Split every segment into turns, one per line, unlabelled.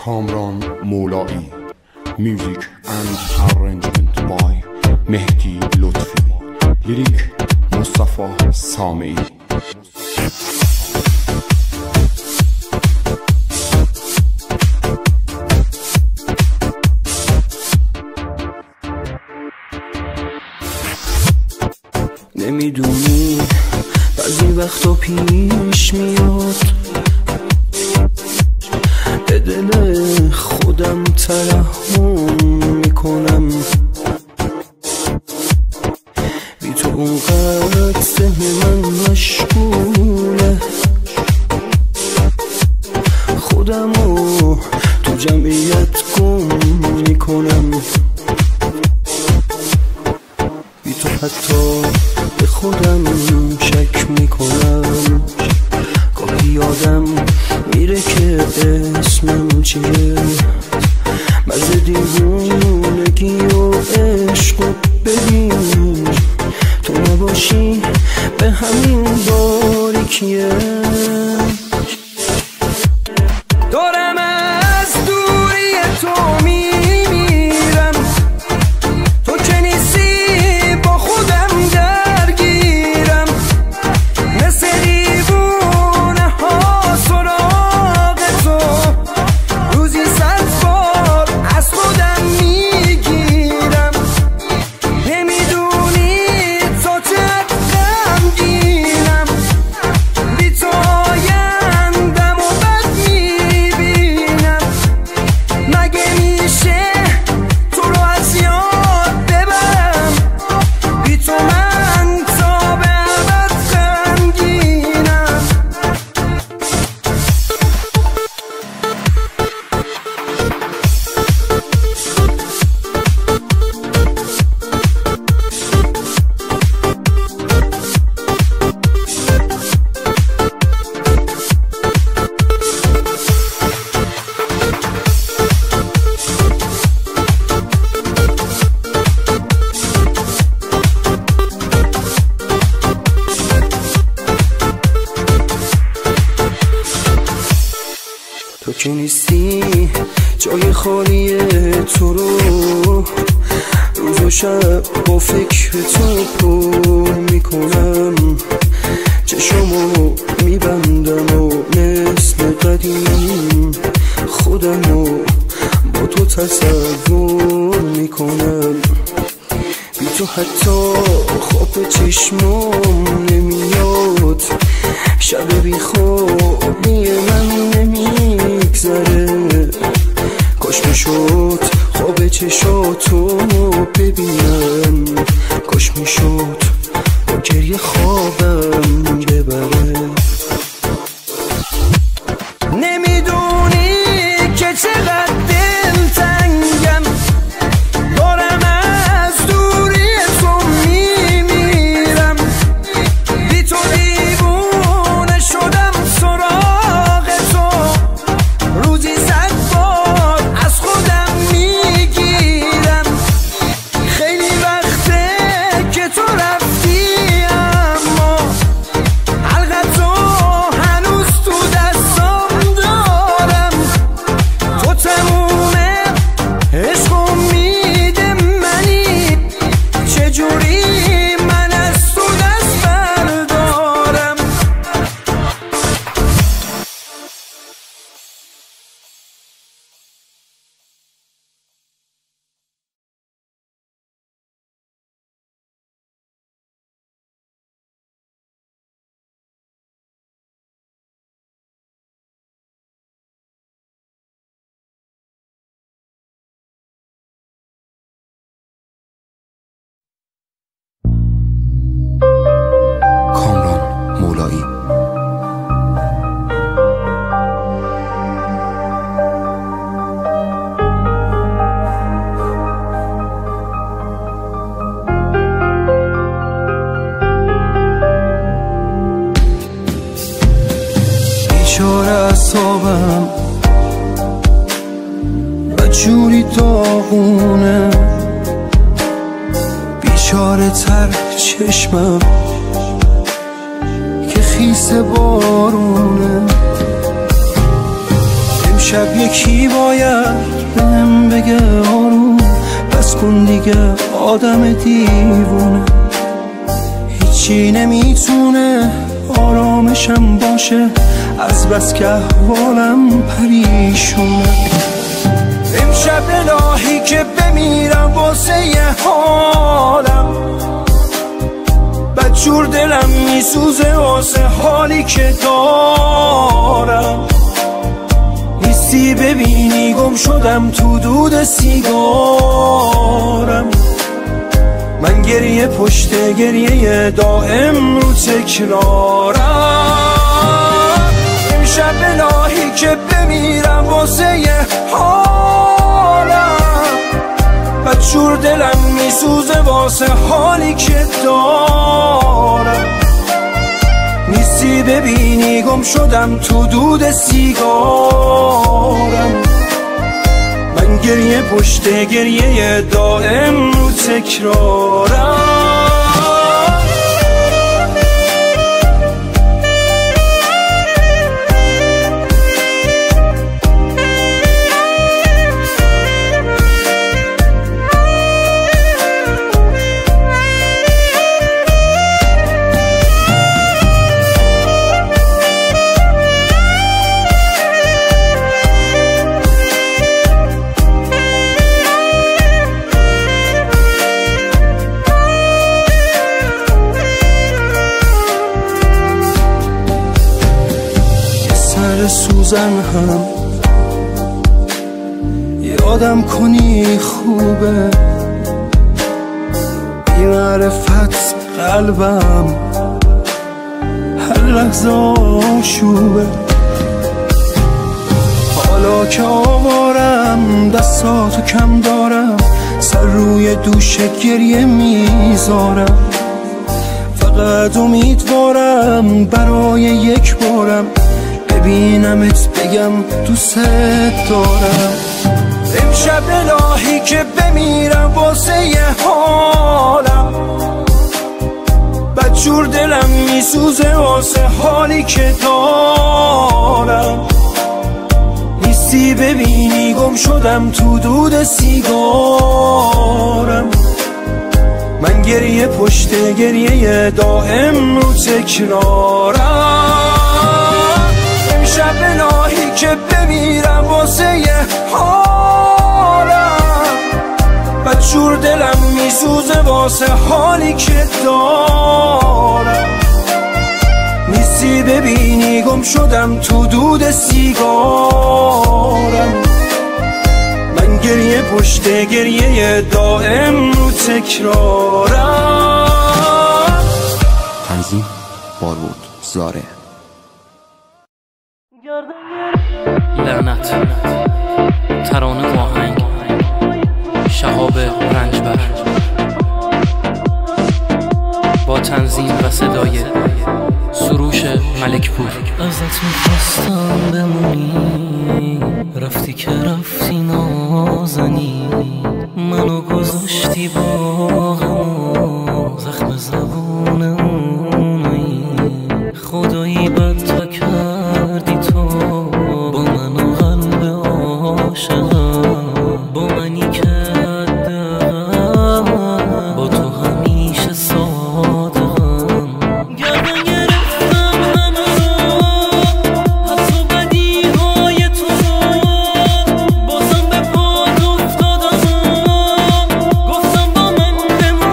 Kamran Moulai. Music and arrangement by Mehdi Lutfi. Lyric Mustafa Sami.
نمیدونی بعضی وقتا پیش میاد به دل خودم ترحم میکنم، بی تو اونقدر ذهن من مشغوله، خودمو تو جمعیت گم میکنم، بی تو حتی به خودم شک میکنم، گاهی یادم میره که اسمم چیه، مرز دیوونگی و عشق ببین، تو نباشی به همین باریکیه. دارم از دوری تو میمیرم، تو که نیستی با خودم درگیرم، مثل دیوونه ها سراغ تو، روزی 100 بار از خودم میگیرم، نمیدونی تو چقدر غمگینم، بی تو آیندم و بد میبینم، مگه میشه تو رو از یاد ببرم، بی تو من تا به ابد غمگینم. تو که نیستی جای خالی تو رو، روز و شب با فکر تو پر میکنم، چشمو میبندم و مثل قدیم خودمو با تو تصور میکنم، بی تو حتی خواب چشمام نمیاد، شب بی خوابی من نمیگذره، کاش میشد خواب چشاتو ببینم، کاش میشد با گریه خوابم ببره. نمیدونی که چقدر دلتنگم، دارم از دوری تو میمیرم، بی تو دیوونه شدم سراغ تو، روزی 100 بار از خودم میگیرم، خیلی وقته که تو رفتی اما حلقتو هنوز تو دستام دارم، تو تموم عشق و امید منی، چجوری من از تو دست بردارم.
Kamran Moulai.
بیچاره اعصابم بدجوری داغونه، بیچاره تر چشمم که خیس بارونه، امشب یکی باید بهم بگه آروم بس کن دیگه آدم دیوونه، هیچی نمیتونه آرامشم باشه از بس که احوالم پریشونه. امشب الهی که بمیرم واسه یه حالم، بدجور دلم میسوزه واسه حالی که دارم. نیستی ببینی گم شدم تو دود سیگارم، من گریه پشت گریه دائم رو تکرارم. امشب الهی که بمیرم واسه یه حالم، بدجور دلم میسوزه واسه حالی که دارم. نیستی ببینی گم شدم تو دود سیگارم، من گریه پشت گریه دائم رو تکرارم. سوزن هم یادم کنی خوبه، بی معرفت قلبم هر لحظه آشوبه. حالا که آوارم دستاتو کم دارم، سر روی دوش گریه میذارم. فقط امیدوارم برای یک بارم ببینمت بگم دوست دارم. امشب الهی که بمیرم واسه یه حالم، بدجور دلم میسوزه واسه حالی که دارم. نیستی ببینی گم شدم تو دود سیگارم، من گریه پشت گریه دائم رو تکرارم. امشب الهی که بمیرم واسه یه حالم، بدجور دلم میسوزه واسه حالی که دارم. نیستی ببینی گم شدم تو دود سیگارم، من گریه پشت گریه دائم رو تکرارم.
تنظیم بارود زاره.
لعنت ترانه آهنگ شهاب رنجبر، با تنظیم و صدای سروش ملکپور. ازت میخواستم بمونی، رفتی که رفتی نازنی، منو گذاشتی با غم، زخم زبون اونایی. خدایی بد تا کردی تو با من و قلب عاشقم، با منی که با تو همیشه صادقم. گردن گرفتم همه رو، حتی بدی های تو رو، بازم به پات افتادم. گفتم با من بمونی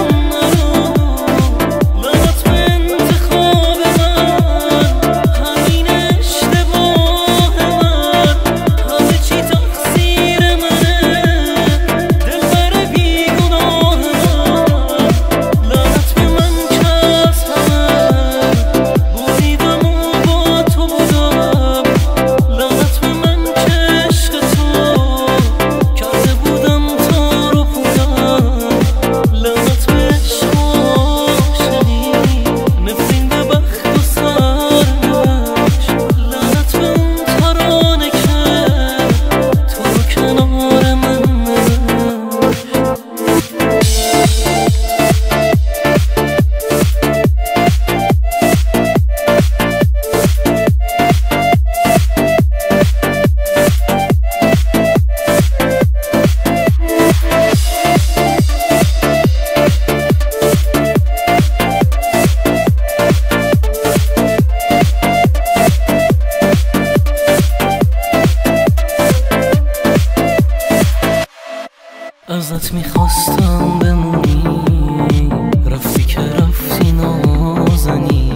ازت میخواستم بمونی، رفتی که رفتی نازنی،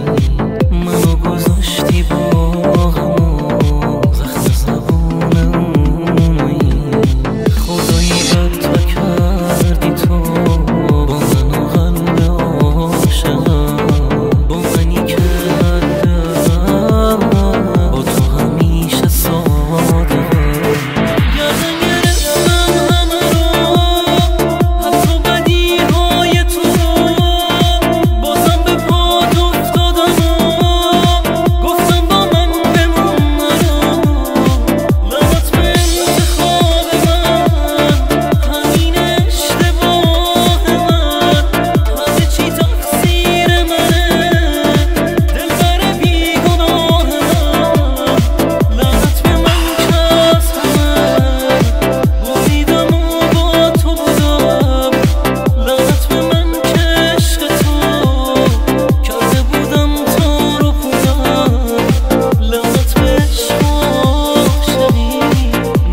منو گذاشتی با همون زخم زبون اونایی. خدایی بد تو کردی تو با من و قلب عاشقم، با منی که حدم با تو همیشه صادقم. گردن گرفتم همه رو، حتی بدی های تو رو، بازم به پات افتادم و گفتم با من بمون نرو. لعنت به انتخاب من، همین اشتباه من، همه چی تقصیر منه، دلبر بیگناه من. لعنت به من که از همه بریدم و با تو بودم، لعنت به من که عشق تو کرده بودم تا رو پودم. لعنت به عشق و عاشقی،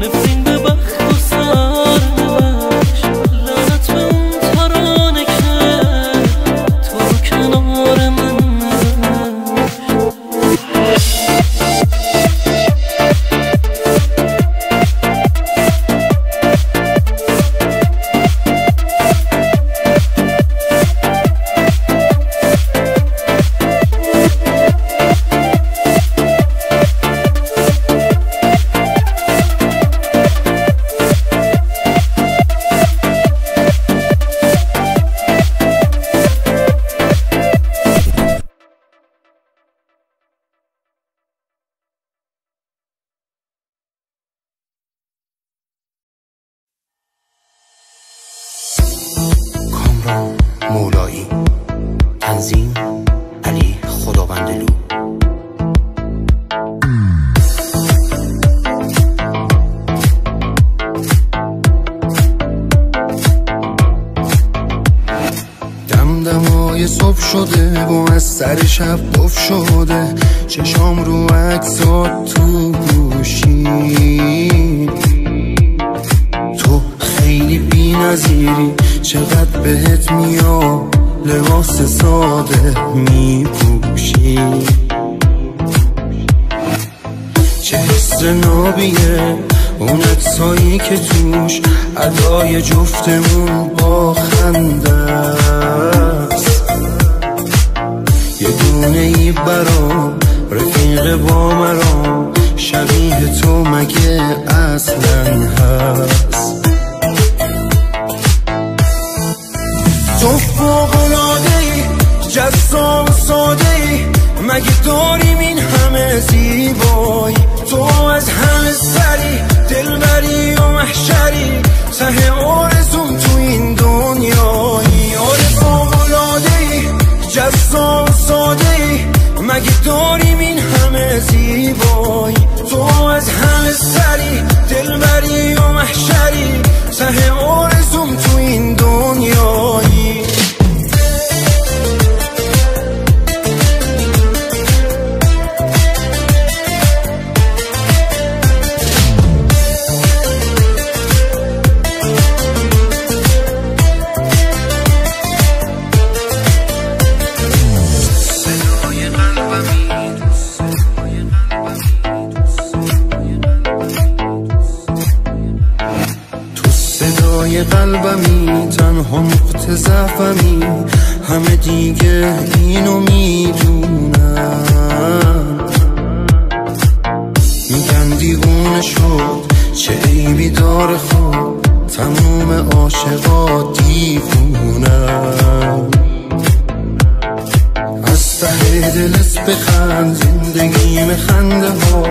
نفرین به بخت و سرنوشت، لعنت به اون ترانه که تو رو کنار من
کامران مولایی، تنظیم علی خداوندلو. دمدمای صبح شده و از سر شب دف شده، چشام رو عکسات تو گوشی. تو خیلی بی نظیری، چقدر بهت میاد لباس ساده میپوشی. چه حس نابیه اون عکسایی که توش ادای جفتمون با خنده است. یه دونه ای برام رفیق با مرام، شبیه تو مگه اصلا هست؟ تو فوق‌العاده‌ای، جذاب و ساده‌ای، مگه داریم این همه زیبایی؟ تو از همه سری، دلبری و محشری، ته آرزوم تو این دنیایی. آره فوق‌العاده‌ای، جذاب و ساده‌ای، مگه داریم این همه زیبایی؟ تو از همه سری، دلبری و محشری، ته آرزوم تو این دنیایی. قلبمی تنها نقطه ضعفمی، همه دیگه اینو میدونن. میگن دیوونه شد، چه عیبی داره خود، تموم عاشقا دیوونن. از ته دلت بخند، زندگیم خنده ها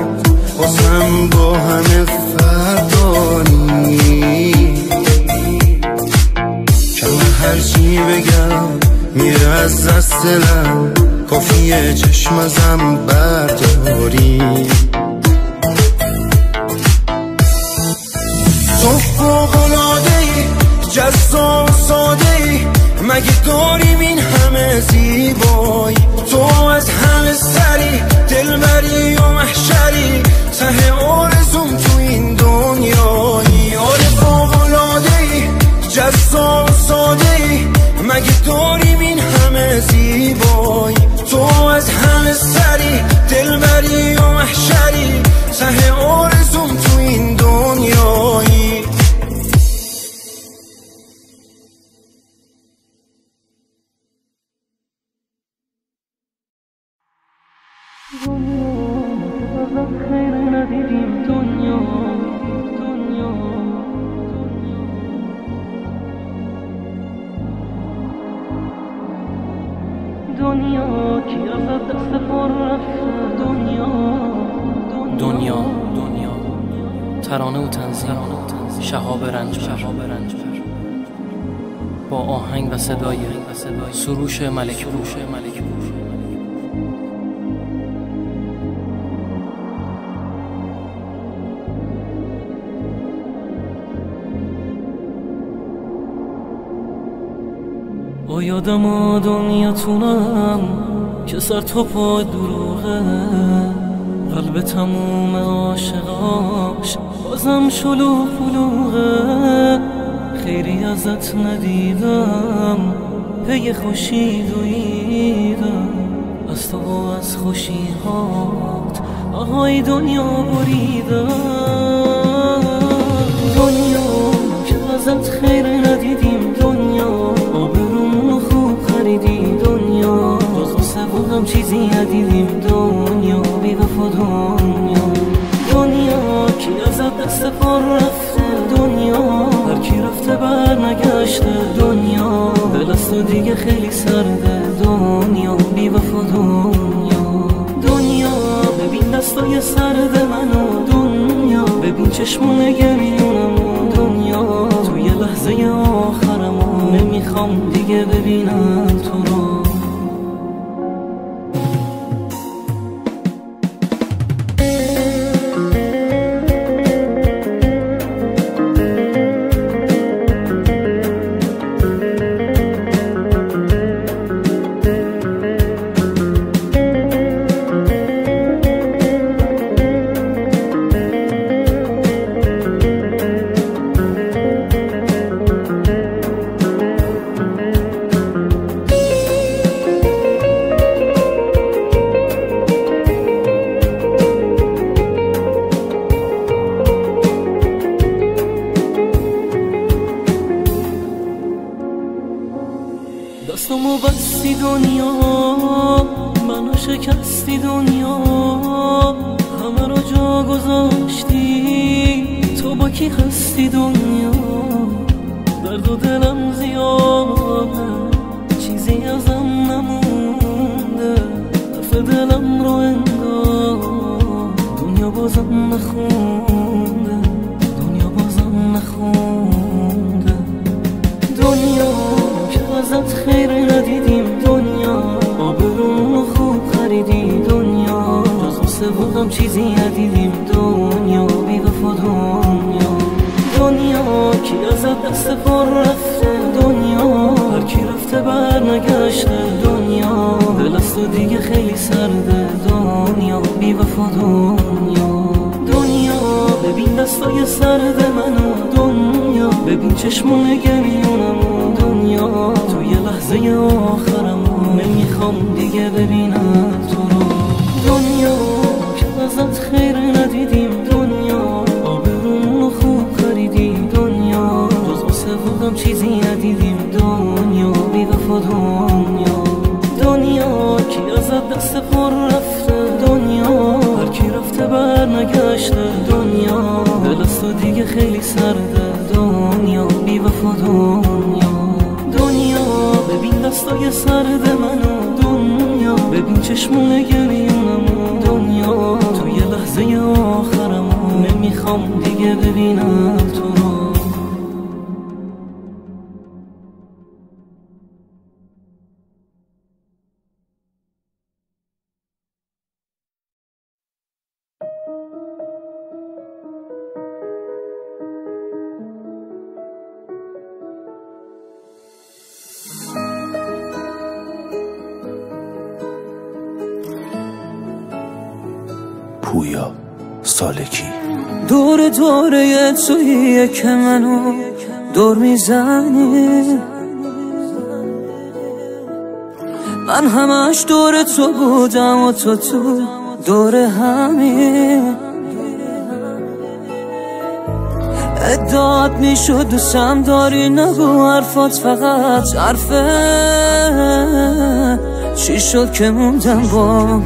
بازم با همه فردانی. هرچی بگم میره از دست دلم، کافیه چشم ازم برداری. تو فوق‌العاده‌ای، جذاب و ساده‌ای، مگه داریم این همه زیبایی؟ تو از همه سری، دلبری و محشری، ته آرزوم تو این دنیایی. آره فوق‌العاده‌ای، جذاب
خیر ندیدیم دنیا کی ازت دست پر رفته
دنیا ترانه و تنظیم شهاب رنجبر با آهنگ و صدای سروش ملکپور.
یادم دنیاتونم که سر تو پای دروغه، قلب تموم عاشقاش بازم شلوغ پلوغه. خیری ازت ندیدم پی خوشی دویدم، از تو و از خوشیهات آهای دنیا بریدم. دنیا که ازت خیر ندیدیم، دنیا آبرومونو خوب خریدی، دنیا جز واسه بودم چیزی ندیدیم، دنیا بی وفا دنیا کی ازت دست پر رفته، دنیا هر کی رفته بر نگشته، دنیا دل از تو دیگه خیلی سرده، دنیا بی وفا دنیا ببین دستای سرد منو، دنیا ببین چشمون گریونمو، دنیا توی لحظه آخرمو نمیخوام دیگه ببینم تو رو. دستمو بستی دنیا، منو شکستی دنیا، همه رو جا گذاشتی، تو با کی هستی دنیا؟ درد و دلم زیاده، چیزی ازم نمونده، حرف دلم رو انگار دنیا بازم نخونده، دنیا بازم نخونده. دنیا ازت خیر ندیدیم، دنیا آبرومونو خوب خریدی، دنیا جز واسه بودم چیزی ندیدیم، دنیا بی وفا دنیا کی ازت دست پر رفته، دنیا هر کی رفته بر نگشته، دنیا دل از تو دیگه خیلی سرده، دنیا بی وفا دنیا ببین دستای سرد منو، دنیا ببین چشمون گریونمو، دنیا توی لحظه آخرمو نمیخوام دیگه ببینم تو رو. دنیا که ازت خیر ندیدیم، دنیا آبرومونو خوب خریدی، دنیا جز واسه بودم چیزی ندیدیم، دنیا بی وفا دنیا کی ازت دست پر رفته، دنیا هر کی رفته بر نگشته، دنیا دل از تو دیگه خیلی سرده، دنیا بی وفا دنیا ببین دستای سرد منو، دنیا ببین چشمون گریونمو، دنیا توی لحظه آخرمو نمیخوام دیگه ببینم تو رو.
پویا سالکی
دور دوره توییه که منو دور میزنی، من همش دور تو بودم و تو دور همین. ادعات میشد دوستم داری، نگو حرفات فقط حرفه، چی شد که موندم با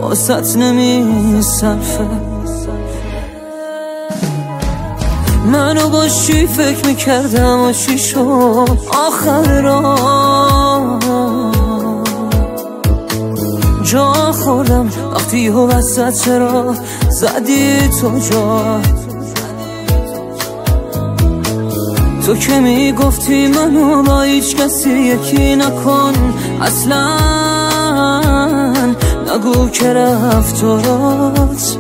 واسط نمیصرفه. منو با چی فکر میکردم و چی شد آخر راه؟ جا خوردم وقتی و وسط چرا زدی تو جا. تو که میگفتی منو با هیچ کسی یکی نکن، اصلا نگو که رفتارات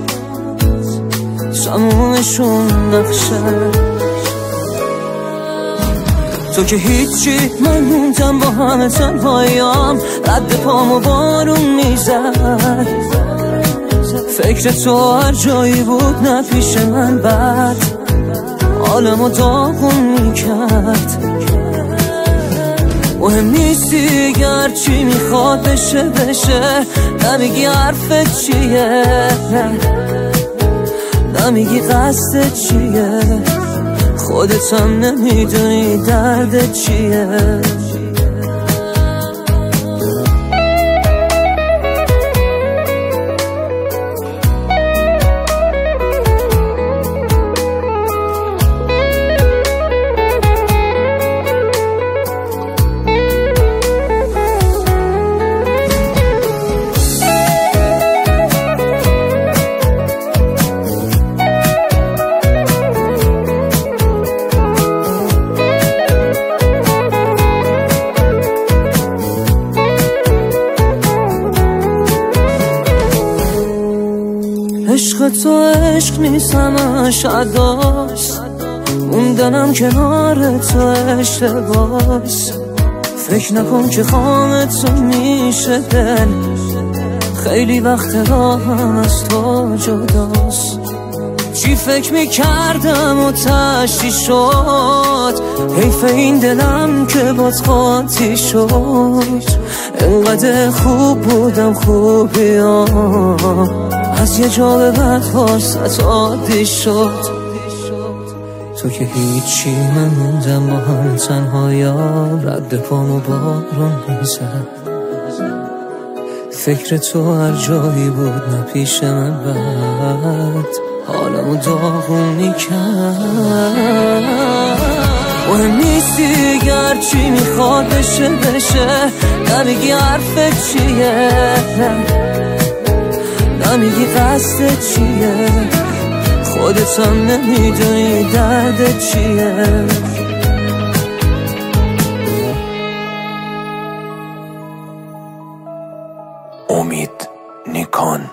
تمومشون نقشه. تو که هیچی، من موندم با همه تنهاییام، رد پامو بارون میزد. فکر تو هر جایی بود نه پیش من بد حالمو داغون میکرد. مهم نیستی گر چی میخواد بشه بشه، نمیگی حرفت چیه، نمیگی قصدت چیه، خودت هم نمیدونی دردت چیه. عشق تو عشق نیست همش عداست، موندنم کنار تو اشتباس. فکر نکن که خام تو میشه دل، خیلی وقت راهم از تو جداست. چی فکر میکردم و تشتی شد، حیف این دلم که باز خاطی شد. انقدر خوب بودم خوبیام، از یه جا به بعد فرصت عادی شد. تو که هیچی، من موندم با هم تنهاییام، رد پامو بارون میزد. فکر تو هر جایی بود نه پیش من بد حالمو داغون میکرد. مهم نیستی گر چی میخواد بشه بشه، نمیگی حرفت چیه، نمیگی قصدت چیه، خودت هم نمیدونی دردت چیه.
امید نیکان.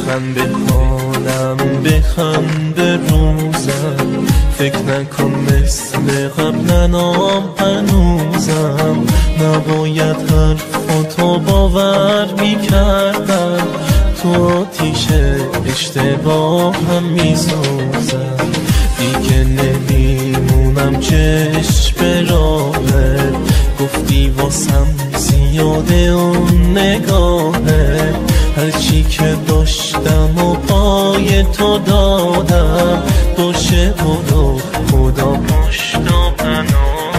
بخند حالم، بخند روزم، فکر نکن مثل قبلنام هنوزم. نباید حرفاتو باور میکردم، تو آتیش اشتباهم میسوزم. دیگه نمیمونم چشم راهه، گفتی واسم زیاده اون نگاهه. هرچی که داشتم و پای تو دادم، باشه برو خدا پشت و پناه.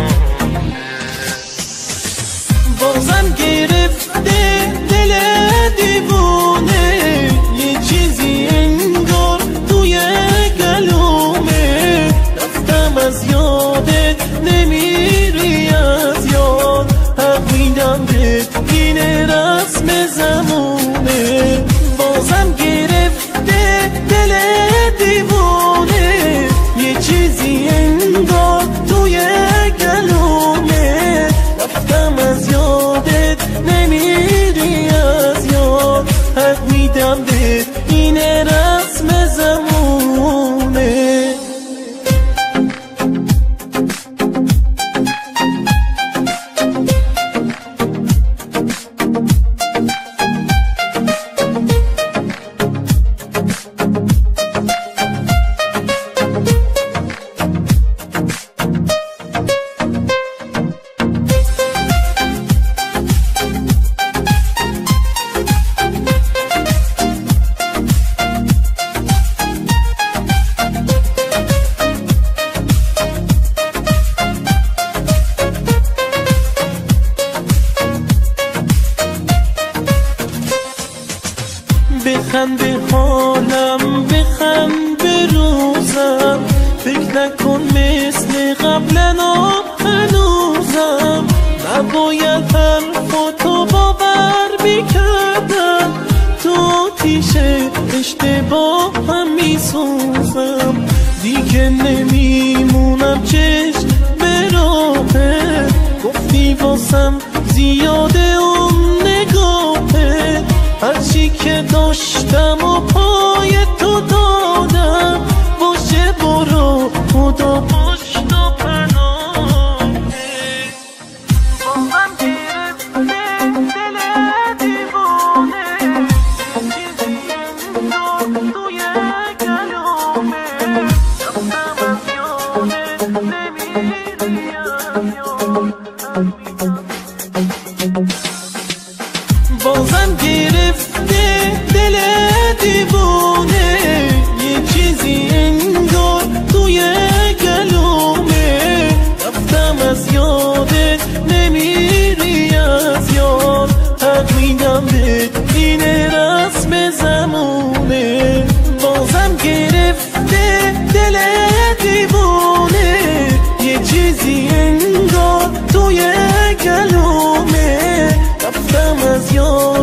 بازم گرفته دل دیوونه، یه چیزی انگار توی گلومه. رفتم از یادت نمیری از یاد، حق میدم بهت این رسم زمونه. بازم گرفته دل دیوونه، یه چیزی انگار توی گلومه. رفتم از یادت نمیری از یاد، حق میدم بهت این رسم زمونه. بخند حالم، بخند روزم، فکر نکن مثل قبلنام هنوزم. نباید حرفاتو باور میکردم، تو آتیش اشتباهم میسوزم. دیگه نمیمونم چشم به راهه، گفتی واسم زیاده اون نگاهه. هرچی که داشتم و پای تو دادم، باشه برو خدا پشت و پناه. بازم گرفته دل دیوانه، چیزی انگار توی گلومه. رفتم از یادت نمیری از یاد. بازم گرفته دل دیوونه، یه چیزی انگار توی گلومه. رفتم از یادت نمیری از یاد، حق میدم به این رسم زمونه. بازم گرفته دل دیوونه، یه چیزی انگار توی گلومه. رفتم از یاد